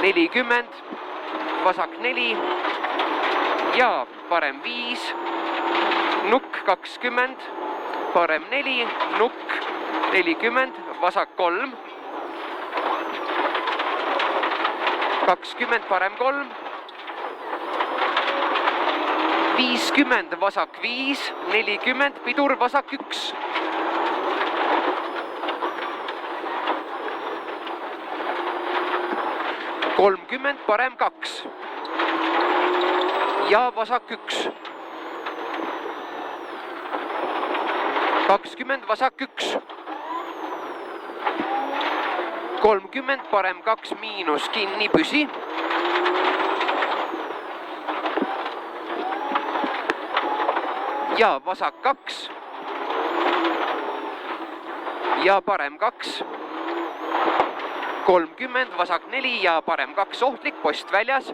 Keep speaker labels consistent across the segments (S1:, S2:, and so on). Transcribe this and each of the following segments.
S1: 40, vasak 4 ja parem 5, nukk 20, parem 4, nukk 40, vasak 3, 20, parem 3, 50, vasak 5, 40, pidur, vasak 1. Kolmkümmend, parem 2 ja vasak 1. 20, vasak 1. 30, parem 2, miinus, kinni, püsi. Ja vasak 2 ja parem 2. 30, vasak 4 ja parem 2, ohtlik, post väljas.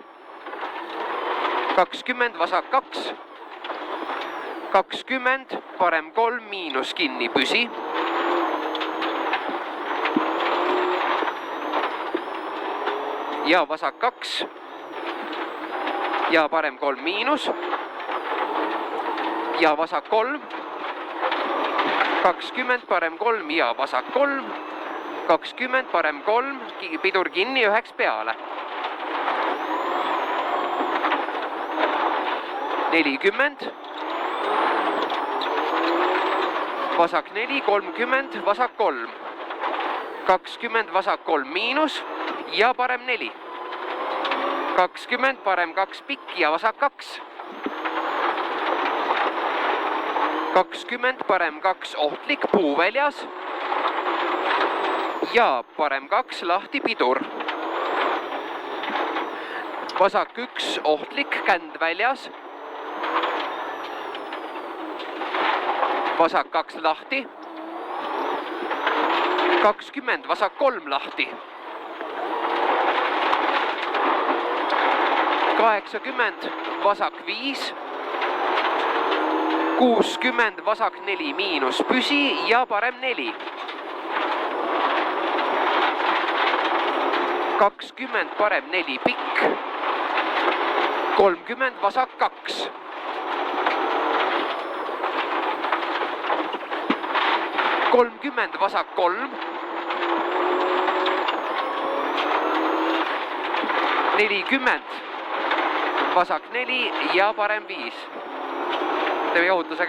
S1: 20, vasak 2. 20, parem 3, miinus, kinni, püsi. Ja vasak 2 ja parem 3, miinus. Ja vasak 3. 20, parem 3 ja vasak 3. 20, parem 3, pidur kinni, 9 peale. 40, vasak 4, 30, vasak 3. 20, vasak 3, miinus ja parem 4. 20, parem 2, pikk ja vasak 2. 20, parem 2, ohtlik, puu väljas. Ja parem 2, lahti, pidur. Vasak 1, ohtlik, känd väljas. Vasak 2, lahti. 20, vasak 3, lahti. 80, vasak 5. 60, vasak 4, miinus, püsi ja parem 4. 20, parem 4, pikk. 30, vasak 2. 30, vasak 3. 40, vasak 4 ja parem 5. Teeme jahutusega.